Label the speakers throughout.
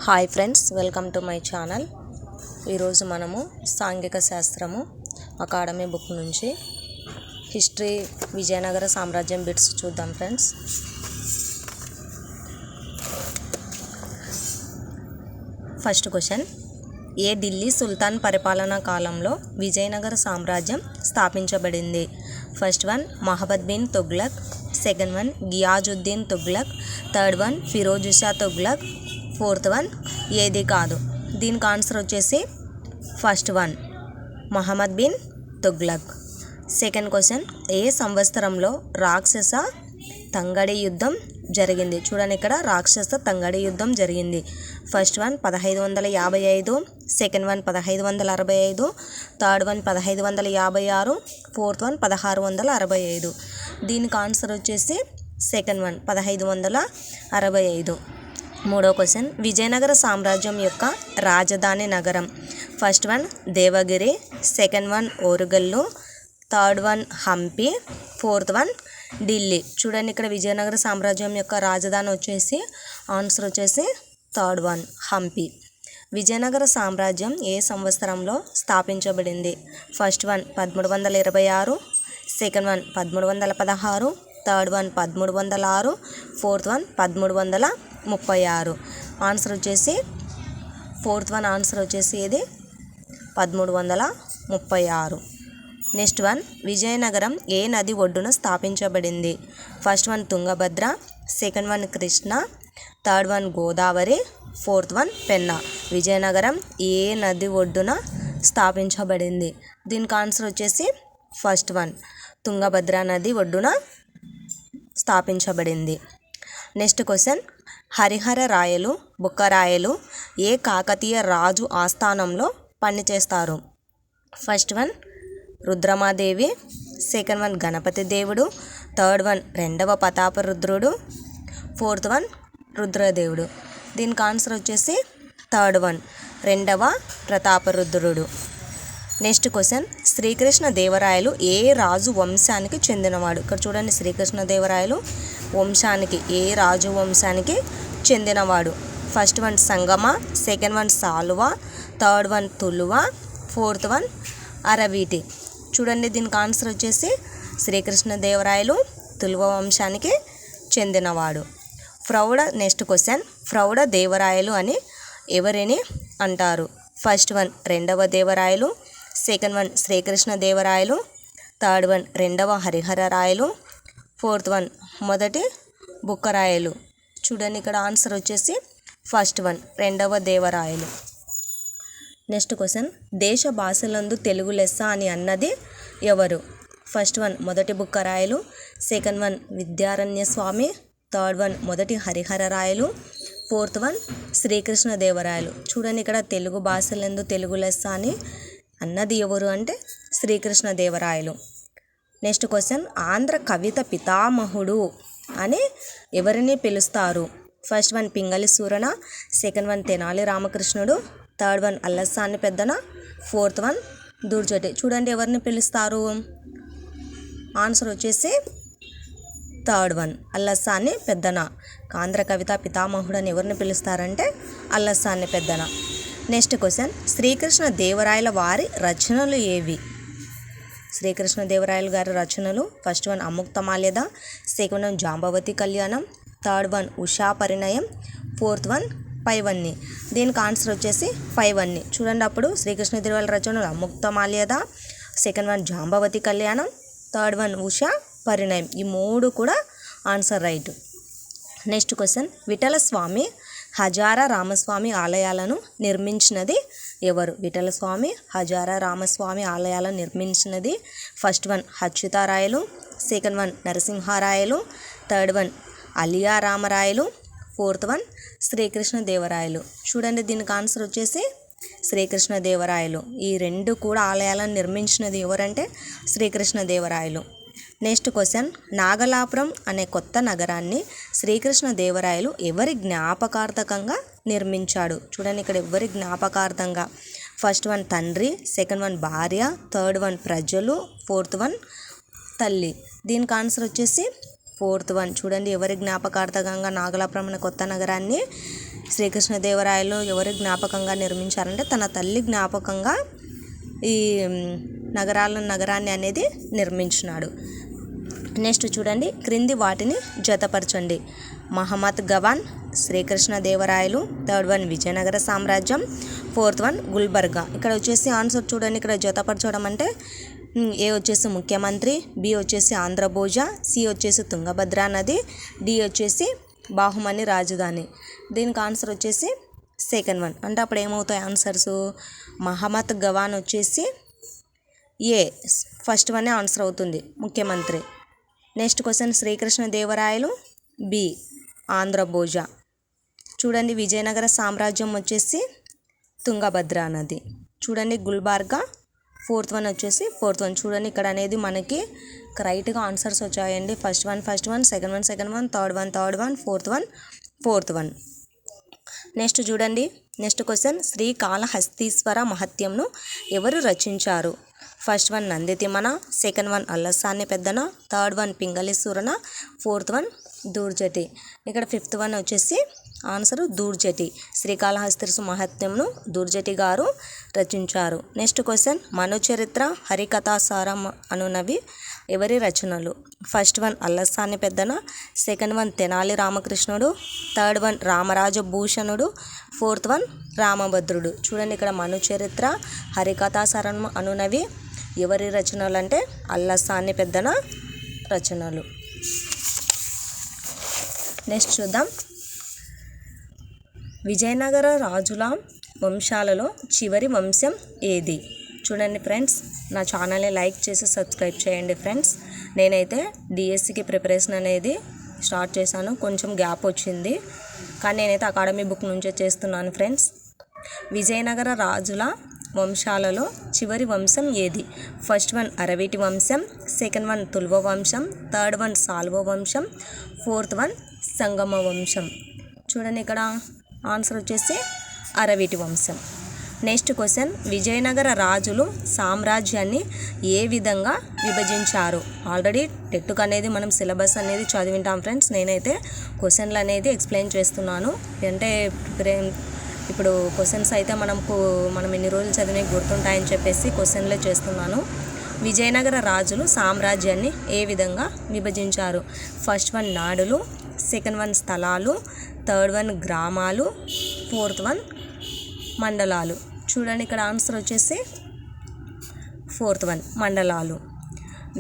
Speaker 1: Hi friends, welcome to my channel. ఈరోజు మనము సాంఘిక శాస్త్రము అకాడమీ బుక్ నుంచి హిస్టరీ విజయనగర సామ్రాజ్యం బిట్స్ చూద్దాం ఫ్రెండ్స్. ఫస్ట్ క్వశ్చన్, ఏ ఢిల్లీ సుల్తాన్ పరిపాలనా కాలంలో విజయనగర సామ్రాజ్యం స్థాపించబడింది? First one Muhammad bin Tughlaq, second one Ghiyasuddin Tughlaq, third one Firoz Shah Tughlaq, fourth one ఏది కాదు. దీనికి ఆన్సర్ వచ్చేసి first one Muhammad bin Tughlaq. Second question, ఏ సంవత్సరంలో రాక్షస తంగడి యుద్ధం జరిగింది? చూడండి, ఇక్కడ రాక్షస తంగడి యుద్ధం జరిగింది. First one 1555, second one 1565, third one 1556, fourth one 1665. దీనికి ఆన్సర్ వచ్చేసి సెకండ్ వన్ 1565. మూడో క్వశ్చన్, విజయనగర సామ్రాజ్యం యొక్క రాజధాని నగరం? First one Devagiri, second one Orugallu, third one Hampi, fourth one Delhi. చూడండి, ఇక్కడ విజయనగర సామ్రాజ్యం యొక్క రాజధాని వచ్చేసి ఆన్సర్ వచ్చేసి థర్డ్ వన్ హంపి. విజయనగర సామ్రాజ్యం ఏ సంవత్సరంలో స్థాపించబడింది? First one 1326, second one 1316, third one 1306, fourth one 1336. Answer వచ్చేసి ఫోర్త్ వన్ ఆన్సర్ వచ్చేసి ఇది 1336. నెక్స్ట్ వన్, విజయనగరం ఏ నది ఒడ్డున స్థాపించబడింది? First one Tungabhadra, second one Krishna, third one Godavari, fourth one Penna. Vijayanagaram ఏ నది ఒడ్డున స్థాపించబడింది? దీనికి ఆన్సర్ వచ్చేసి ఫస్ట్ వన్ తుంగభద్ర నది ఒడ్డున స్థాపించబడింది. నెక్స్ట్ క్వశ్చన్, హరిహర రాయలు, బుక్కరాయలు ఏ కాకతీయ రాజు ఆస్థానంలో పనిచేస్తారు? First one Rudramadevi, second one Ganapati దేవుడు, థర్డ్ వన్ రెండవ ప్రతాపరుద్రుడు, ఫోర్త్ వన్ రుద్రదేవుడు. దీనికి ఆన్సర్ వచ్చేసి థర్డ్ వన్ రెండవ ప్రతాపరుద్రుడు. నెక్స్ట్ క్వశ్చన్, శ్రీకృష్ణదేవరాయలు ఏ రాజు వంశానికి చెందినవాడు? ఇక్కడ చూడండి, శ్రీకృష్ణదేవరాయలు వంశానికి ఏ రాజు వంశానికి చెందినవాడు? First one Sangama, second one Saluva, third one Tuluva, fourth one Araviti. చూడండి, దీనికి ఆన్సర్ వచ్చేసి శ్రీకృష్ణదేవరాయలు తులువ వంశానికి చెందినవాడు. నెక్స్ట్ క్వశ్చన్, ప్రౌఢ దేవరాయలు అని ఎవరిని అంటారు? ఫస్ట్ వన్ రెండవ Devarayalu, second one Srikrishnadevarayalu, third one రెండవ హరిహర రాయలు, ఫోర్త్ వన్ మొదటి బుక్కరాయలు. చూడండి, ఇక్కడ ఆన్సర్ వచ్చేసి ఫస్ట్ వన్ రెండవ దేవరాయలు. నెక్స్ట్ క్వశ్చన్, దేశ భాషలందు తెలుగు లెస్స అని అన్నది ఎవరు? ఫస్ట్ వన్ మొదటి బుక్కరాయలు, సెకండ్ వన్ విద్యారణ్య స్వామి, థర్డ్ వన్ మొదటి హరిహర రాయలు, ఫోర్త్ వన్ శ్రీకృష్ణదేవరాయలు. చూడండి, ఇక్కడ తెలుగు భాషలందు తెలుగు లెస్స అని అన్నది ఎవరు అంటే శ్రీకృష్ణదేవరాయలు. నెక్స్ట్ క్వశ్చన్, ఆంధ్ర కవిత పితామహుడు అని ఎవరిని పిలుస్తారు? First one Pingali Surana, second one Tenali Ramakrishnudu, third one Allasani Peddana, fourth one Dhurjati. చూడండి, ఎవరిని పిలుస్తారు? ఆన్సర్ వచ్చేసి థర్డ్ వన్ అల్లసాని పెద్దన. ఆంధ్ర కవిత పితామహుడు అని ఎవరిని పిలుస్తారంటే అల్లసాని పెద్దన. నెక్స్ట్ క్వశ్చన్, శ్రీకృష్ణదేవరాయల వారి రచనలు ఏవి? శ్రీకృష్ణదేవరాయలు గారి రచనలు first one Amuktamalyada, second one Jambavati Kalyanam, third one Usha Parinayam, fourth one పైవన్ని. దీనికి ఆన్సర్ వచ్చేసి పైవన్ని. చూడండి, అప్పుడు శ్రీకృష్ణదేవరాయల రచనలు అముక్తమాల్యద, second one Jambavati Kalyanam, third one Usha పరిణయం. ఈ మూడు కూడా answer right. Next question, Vitthalaswamy Hazara Ramaswamy ఆలయాలను నిర్మించినది ఎవరు? విఠలస్వామి హజారా రామస్వామి ఆలయాలను నిర్మించినది first one Achyutarayalu, second one Narasimharayalu, third one Aliya Ramarayalu, fourth one Srikrishnadevarayalu. చూడండి, దీనికి ఆన్సర్ వచ్చేసి శ్రీకృష్ణదేవరాయలు. ఈ రెండు కూడా ఆలయాలను నిర్మించినది ఎవరంటే శ్రీకృష్ణదేవరాయలు. నెక్స్ట్ క్వశ్చన్, నాగలాపురం అనే కొత్త నగరాన్ని శ్రీకృష్ణదేవరాయలు ఎవరి జ్ఞాపకార్థకంగా నిర్మించాడు? చూడండి, ఇక్కడ ఎవరి జ్ఞాపకార్థంగా? ఫస్ట్ వన్ తండ్రి, సెకండ్ వన్ భార్య, థర్డ్ వన్ ప్రజలు, ఫోర్త్ వన్ తల్లి. దీనికి ఆన్సర్ వచ్చేసి ఫోర్త్ వన్. చూడండి, ఎవరి జ్ఞాపకార్థకంగా నాగలాపురం అనే కొత్త నగరాన్ని శ్రీకృష్ణదేవరాయలు ఎవరి జ్ఞాపకంగా నిర్మించారంటే తన తల్లి జ్ఞాపకంగా ఈ నగరాన్ని అనేది నిర్మించినాడు. నెక్స్ట్ చూడండి, క్రింది వాటిని జతపరచండి. మహమ్మద్ గవాన్, శ్రీకృష్ణదేవరాయలు, థర్డ్ వన్ విజయనగర సామ్రాజ్యం, ఫోర్త్ వన్ గుల్బర్గా. ఇక్కడ వచ్చేసి ఆన్సర్ చూడండి, ఇక్కడ జతపరచడం అంటే ఏ వచ్చేసి ముఖ్యమంత్రి, బి వచ్చేసి ఆంధ్రభోజ, సి వచ్చేసి తుంగభద్రా నది, డి వచ్చేసి బాహుమని రాజధాని. దీనికి ఆన్సర్ వచ్చేసి సెకండ్ వన్. అంటే అప్పుడు ఏమవుతాయి ఆన్సర్స్? మహమ్మద్ గవాన్ వచ్చేసి ఏ ఫస్ట్ వన్ ఆన్సర్ అవుతుంది, ముఖ్యమంత్రి. Next question, Srikrishnadevarayalu B Andhrabhoja. చూడండి, విజయనగర సామ్రాజ్యం వచ్చేసి తుంగభద్రా నది. చూడండి, గుల్బర్గా ఫోర్త్ వన్ వచ్చేసి ఫోర్త్ వన్. చూడండి ఇక్కడ అనేది మనకి రైట్గా ఆన్సర్స్ వచ్చాయండి. First one, second one, third one, fourth one. Next చూడండి, నెక్స్ట్ క్వశ్చన్, శ్రీకాళహస్తీశ్వర మహత్యంను ఎవరు రచించారు? First one Nanditimmana, second one Allasani Peddana, third one Pingali Surana, fourth one Dhurjati. ఇక్కడ ఫిఫ్త్ వన్ వచ్చేసి ఆన్సర్ దూర్జటి. శ్రీకాళహస్తీశ్వర మహత్యంను దూర్జటి గారు రచించారు. నెక్స్ట్ క్వశ్చన్, మనుచరిత్ర, హరికథాసారం అనునవి ఎవరి రచనలు? First one Allasani Peddana, second one Tenali Ramakrishnudu, third one Ramarajabhushanudu, fourth one Ramabhadrudu. చూడండి ఇక్కడ మనుచరిత్ర, హరికథాసారం అనునవి ఎవరి రచనలు అంటే అల్లసాని పెద్దన రచనలు. నెక్స్ట్ చూద్దాం, విజయనగర రాజుల వంశాలలో చివరి వంశం ఏది? చూడండి ఫ్రెండ్స్, నా ఛానల్ని లైక్ చేసి సబ్స్క్రైబ్ చేయండి ఫ్రెండ్స్. నేనైతే డిఎస్సికి ప్రిపరేషన్ అనేది స్టార్ట్ చేశాను, కొంచెం గ్యాప్ వచ్చింది, కానీ నేనైతే అకాడమీ బుక్ నుంచే చేస్తున్నాను ఫ్రెండ్స్. విజయనగర రాజుల వంశాలలో చివరి వంశం ఏది? ఫస్ట్ వన్ అరవీటి వంశం, సెకండ్ వన్ తులువ వంశం, థర్డ్ వన్ సాల్వ వంశం, ఫోర్త్ వన్ సంగమ వంశం. చూడండి ఇక్కడ ఆన్సర్ వచ్చేసి అరవీటి వంశం. నెక్స్ట్ క్వశ్చన్, విజయనగర రాజులు సామ్రాజ్యాన్ని ఏ విధంగా విభజించారు? ఆల్రెడీ టెట్టుకు అనేది మనం సిలబస్ అనేది చదివింటాం ఫ్రెండ్స్. నేనైతే క్వశ్చన్లు అనేది ఎక్స్ప్లెయిన్ చేస్తున్నాను, అంటే ఇప్పుడు క్వశ్చన్స్ అయితే మనం ఎన్ని రోజులు చదివి గుర్తుంటాయని చెప్పేసి క్వశ్చన్లే చేస్తున్నాను. విజయనగర రాజులు సామ్రాజ్యాన్ని ఏ విధంగా విభజించారు? ఫస్ట్ వన్ నాడులు, సెకండ్ వన్ స్థలాలు, థర్డ్ వన్ గ్రామాలు, ఫోర్త్ వన్ మండలాలు. చూడండి ఇక్కడ ఆన్సర్ వచ్చేసి ఫోర్త్ వన్ మండలాలు.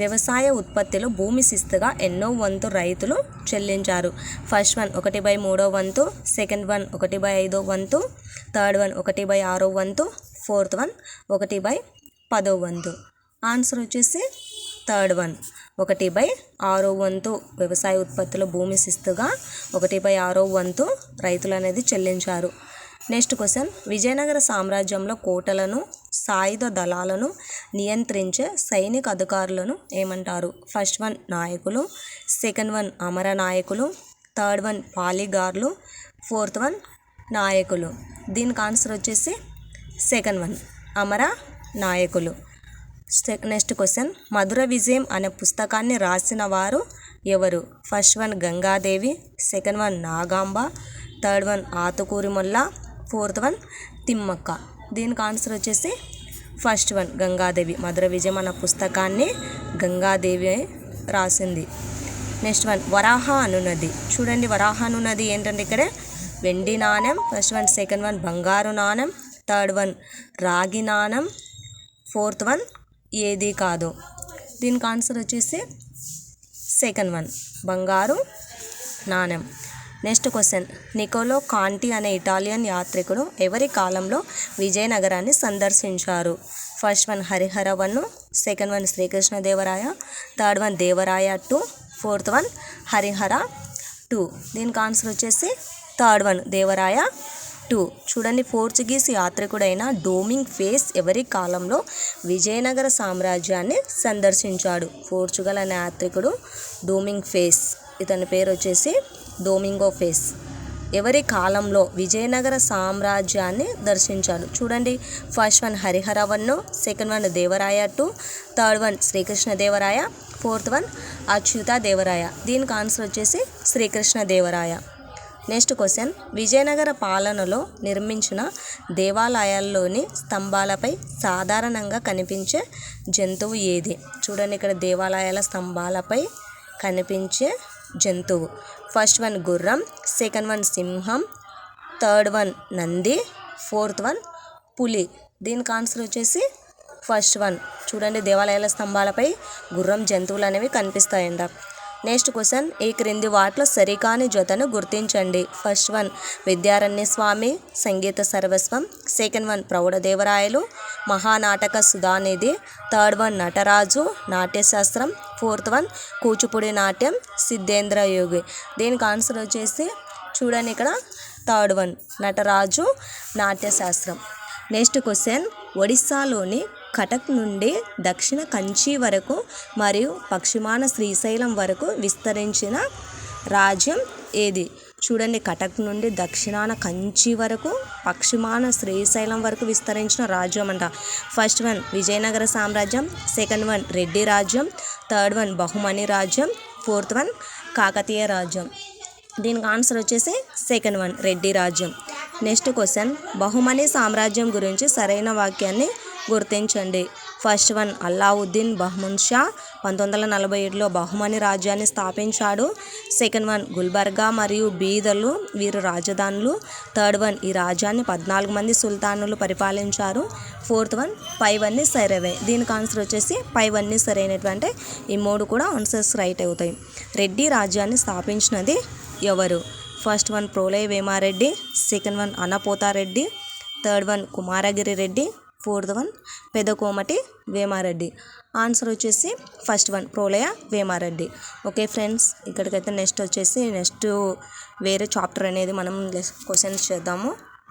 Speaker 1: వ్యవసాయ ఉత్పత్తిలో భూమి శిస్తుగా ఎన్నో వంతు రైతులు చెల్లించారు? ఫస్ట్ వన్ 1/3 వంతు, సెకండ్ వన్ 1/5 వంతు, థర్డ్ వన్ 1/6 వంతు, ఫోర్త్ వన్ 1/10 వంతు. ఆన్సర్ వచ్చేసి థర్డ్ వన్ 1/6 వంతు వ్యవసాయ ఉత్పత్తిలో భూమి శిస్తుగా 1/6 వంతు రైతులు అనేది చెల్లించారు. నెక్స్ట్ క్వశ్చన్, విజయనగర సామ్రాజ్యంలో కోటలను, సాయుధ దళాలను నియంత్రించే సైనిక అధికారులను ఏమంటారు? ఫస్ట్ వన్ నాయకులు, సెకండ్ వన్ అమర నాయకులు, థర్డ్ వన్ పాలిగార్లు, ఫోర్త్ వన్ నాయకులు. దీనికి ఆన్సర్ వచ్చేసి సెకండ్ వన్ అమర నాయకులు. నెక్స్ట్ క్వశ్చన్, మధుర విజయం అనే పుస్తకాన్ని రాసిన వారు ఎవరు? First one Gangadevi, second one Nagamba, third one Atukuri Molla, fourth one Timmakka. దీనికి ఆన్సర్ వచ్చేసి ఫస్ట్ వన్ గంగాదేవి. మధుర విజయం అన్న పుస్తకాన్ని గంగాదేవి రాసింది. నెక్స్ట్ వన్ వరాహ అనునది. చూడండి వరాహ అనునది ఏంటంటే ఇక్కడ వెండి నాణెం, ఫస్ట్ వన్, సెకండ్ వన్ బంగారు నాణెం, థర్డ్ వన్ రాగి నాణెం, ఫోర్త్ వన్ ఏది కాదు. దీనికి ఆన్సర్ వచ్చేసి సెకండ్ వన్ బంగారు నాణెం. నెక్స్ట్ క్వశ్చన్, నికోలో కాంటి అనే ఇటాలియన్ యాత్రికుడు ఎవరి కాలంలో విజయనగరాన్ని సందర్శించారు? First one Harihara 1, second one Sri Krishnadevaraya, third one Devaraya 2, fourth one Harihara 2. దీనికి ఆన్సర్ వచ్చేసి థర్డ్ వన్ దేవరాయ 2. చూడండి, పోర్చుగీస్ యాత్రికుడైన డోమింగ్ ఫేస్ ఎవరి కాలంలో విజయనగర సామ్రాజ్యాన్ని సందర్శించాడు? పోర్చుగల్ అనే యాత్రికుడు డోమింగ్ ఫేస్, ఇతని పేరు వచ్చేసి డోమింగో ఫేస్. ఎవరి కాలంలో విజయనగర సామ్రాజ్యాన్ని దర్శించాడు? చూడండి, first one Harihara 1, second one Devaraya 2, third one Sri Krishnadevaraya, fourth one Achyuta Devaraya. దీనికి ఆన్సర్ వచ్చేసి శ్రీకృష్ణదేవరాయ. నెక్స్ట్ క్వశ్చన్, విజయనగర పాలనలో నిర్మించిన దేవాలయాల్లోని స్తంభాలపై సాధారణంగా కనిపించే జంతువు ఏది? చూడండి, ఇక్కడ దేవాలయాల స్తంభాలపై కనిపించే జంతువు. ఫస్ట్ వన్ గుర్రం, సెకండ్ వన్ సింహం, third one Nandi, fourth one పులి. దీనికి ఆన్సర్ వచ్చేసి ఫస్ట్ వన్. చూడండి, దేవాలయాల స్తంభాలపై గుర్రం జంతువులు అనేవి కనిపిస్తాయంట. నెక్స్ట్ క్వశ్చన్, ఈ క్రింది వాటిలో సరికాని జతను గుర్తించండి. First one Vidyaranya Swami Sangita Sarvasvam, second one Praudhadevarayalu Mahanataka Sudhanidhi, third one Nataraju Natyashastram, fourth one Kuchipudi నాట్యం సిద్ధేంద్ర యోగి. దీనికి ఆన్సర్ వచ్చేసి చూడండి ఇక్కడ third one Nataraju Natyashastram. Next question, ఒడిస్సాలోని కటక్ నుండి దక్షిణ కంచి వరకు మరియు పశ్చిమాన శ్రీశైలం వరకు విస్తరించిన రాజ్యం ఏది? చూడండి, కటక్ నుండి దక్షిణాన కంచి వరకు పశ్చిమాన శ్రీశైలం వరకు విస్తరించిన రాజ్యం అంట. ఫస్ట్ వన్ విజయనగర సామ్రాజ్యం, సెకండ్ వన్ రెడ్డి రాజ్యం, థర్డ్ వన్ బహుమని రాజ్యం, ఫోర్త్ వన్ కాకతీయ రాజ్యం. దీనికి ఆన్సర్ వచ్చేసి సెకండ్ వన్ రెడ్డి రాజ్యం. నెక్స్ట్ క్వశ్చన్, బహుమని సామ్రాజ్యం గురించి సరైన వాక్యాన్ని గుర్తించండి. ఫస్ట్ వన్ అల్లావుద్దీన్ బహ్మద్ షా 1947లో బహుమని రాజ్యాన్ని స్థాపించాడు. సెకండ్ వన్ గుల్బర్గా మరియు బీదర్లు వీరు రాజధానులు. థర్డ్ వన్ ఈ రాజ్యాన్ని 14 మంది సుల్తానులు పరిపాలించారు. ఫోర్త్ వన్ పైవన్నీ సరైనవే. దీనికి ఆన్సర్ వచ్చేసి పైవన్నీ సరైనటువంటి ఈ మూడు కూడా ఆన్సర్స్ రైట్ అవుతాయి. రెడ్డి రాజ్యాన్ని స్థాపించినది ఎవరు? First one Prolaya Vemareddy, second one Annapotareddy, third one Kumaragiri Reddy, fourth one Pedakomati Vemareddy. Answer వచ్చేసి first one Prolaya Vemareddy. Okay friends, ఇక్కడికైతే నెక్స్ట్ వేరే చాప్టర్ అనేది మనం క్వశ్చన్స్ చేద్దాము.